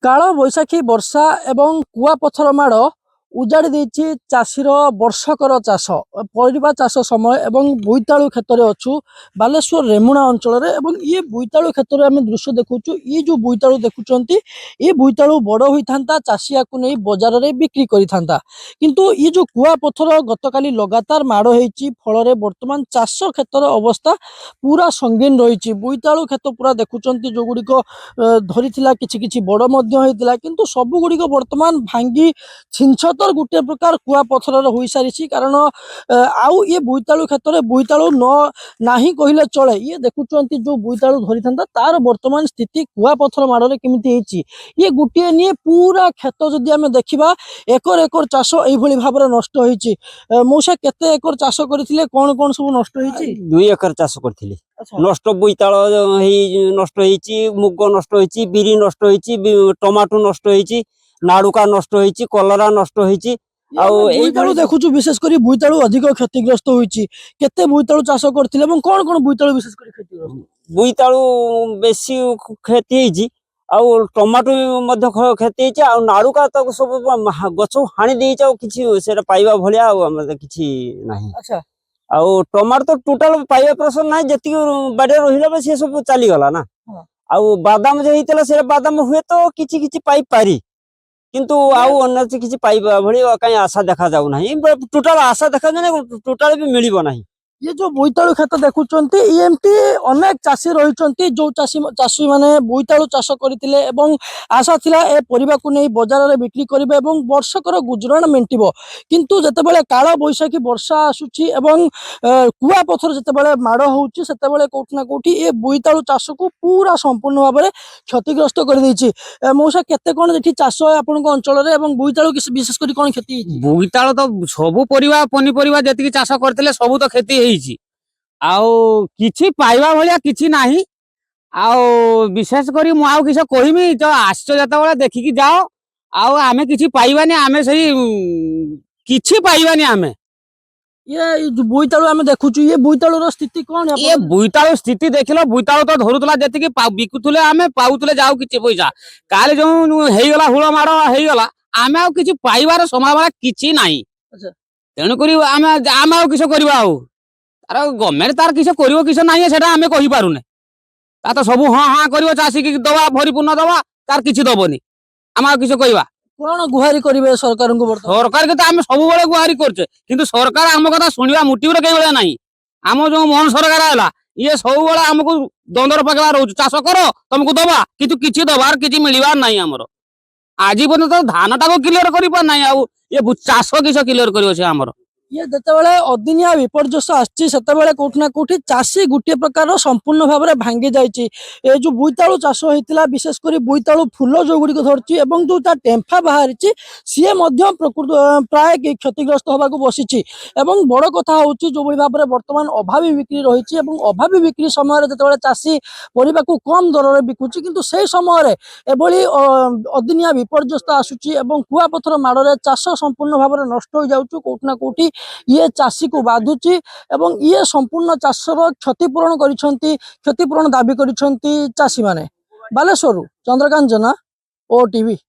काल बैशाखी वर्षा एवं कुआपथर माड़ उजाड़ी देछि चाषीर वर्षकर चाष परिबा चाष समय एवं बोईतालु क्षेत्र में अच्छु बालेश्वर रेमुणा अंचल ये बोईतालु क्षेत्र में आम दृश्य देखु ये जो बोईतालु देखुंत ये बोईतालु बड़ होता चाषी या नहीं बजार में बिक्री करता किंतु ये जो कुआपथर गतकाली लगातार माड़ होती फल बर्तमान चाष क्षेत्र अवस्था पूरा संगीन रही बोईतालु क्षेत्र पूरा देखुंत जो गुड़िक धरी कि बड़ किंतु सब गुड़िक बर्तमान भांगी छिंछतर गोटे प्रकार कुआपथर हो सारी कारण आउ ये बोईतालु क्षेत्र में बोईतालु न नाही कहले चले ये देखुं जो बोईतालु धरी था तार वर्तमान स्थिति कुआपथर माड़े केमी ये गोटे नहीं पूरा क्षेत्र जदि आम देखा एकर एकर चाष यही भाव में नष्ट होती मौसा केते एकर चाष करथिले कौन कौन सब नष्ट होती 2 एकर चाष करथिले नष्ट बोईताल नष्ट होती मुग नष्ट होती बिरी नष्ट होती टमाटो नष्ट होती नाड़ुका नष्ट होती कलरा नष्ट होती बोईतालु देखुछु विशेष करी बोईतालु अधिक क्षतिग्रस्त होईची केते बोईतालु चाष करथिले एवं कोन कोन बोईतालु विशेष करी क्षतिग्रस्त बोईतालु बेसी क्षति होईची आउ टमाटो मध्य क्षति होईची आउ नाड़ुका तो सब गछ हाणी देईचा किछि सेरा पाइबा भलिया हमर किछि नाही। अच्छा आउ टमाटो तो टोटल पाइबा प्रश्न नाही जति बाडे रहिला से सब चली गला ना। आउ बादाम जे हितला से बादाम हुए तो किछि किछि पाई पारी किंतु आउ अन्य किछि पाइबा भली काई आशा देखा जाउ नाही टोटल आशा देखा जाने टोटल भी मिलिबो नाही। ये जो बोईतालु क्षेत्र देखुंत एमती अनेक चाषी रही जो चाषी माने बोईतालु चाष करथिले एवं आशा थिला ए परिबा को नहीं बाजार में बिक्री करिवे एवं वर्षकर गुजराण मेंटिबो किंतु जेतेबेले काल बैशाखी वर्षा आसुची एवं कुआपथर जेतेबेले माड़ होउची सेतेबेले कोठी ना कोठी ए बोईतालु चाष को पूरा संपूर्ण भाव में क्षतिग्रस्त कर देछि। मौसा केते कोन जेठी चाष आपनक अंचल रे एवं बोईतालु विशेष करी कोन क्षति बोईतालु तो सब परिबा पनीपरिबा जति चाष करथिले सब तो क्षति किछि पाइबा भलिया किछि नाही विशेष करी मु आउ किछ कहिमी तो आश्चर्य जता बेला देखिकी जाओ आमे किछि पाइबानी आमे सही किछि पाइबानी आमे ये बोईतालु आमे देखुछु ये बोईतालु रो स्थिति कोन ये बोईतालु स्थिति देखिलो बोईतालु तो धरुतला जति बिकुतुले आमे पाउतुले जाऊ किछि पैसा काले जो हेइगला हुळ माड़ हेइगला आमे आउ किछि पाइबार संभावना किछि नाही। अच्छा तेणु करी आमे आउ किछ करबा तार गवर्नमेंट तार किसी करिवो किसी नाही सेटा हमें कहि पारुने ता तो सब हां हां करिवो चासी की दवा भरिपूर्ण दवा तार किछि दबोनी हम आ किछि कहिबा कोन गुहारी करिवे सरकार को सरकार के तो हम सब बेले गुहारी करछे किंतु सरकार हम कथा सुनिबा मुटिबरे कई बेले नाही। हम जो मोहन सरकार आला ये सब बेले हमको दंदर पकड़ा रहउछ चाष करो तुमको दवा किंतु किछि दबार किछि मिलिबार नाही हमरो आजी पन तो धान टाको क्लियर करि पर नाही आ ये चाष किछ क्लियर करिवो से हमरो ये जितेबाला अदिनिया विपर्यस आसतेबे कौटिना कौटी चाषी गोटे प्रकार संपूर्ण भाव में भांगी जाइए जो बोईतालु चाष होता विशेषकर बोईतालु फूल जो गुड़िक धरती जो टेम्फा बाहरी सी प्रकृत प्राय क्षतिग्रस्त होगा बसी बड़ कथा हूँ जो भाव में बर्तमान अभावी बिक्री रही अभावी बिक्री समय जो चाषी परिबा को कम दर में बिकुची किंतु से समय एभली अदिनिया विपर्यस्त आसूची कुआपथर माड़े चाष संपूर्ण भाव में नष्ट हो जाऊँ कौटिना कौटी ये चाषी को बाधुची एवं ये संपूर्ण चाषर क्षतिपूरण क्षतिपूरण दाबी करिसेंती चाषी माने। बालेश्वर चंद्रकांत जना ओटीवी।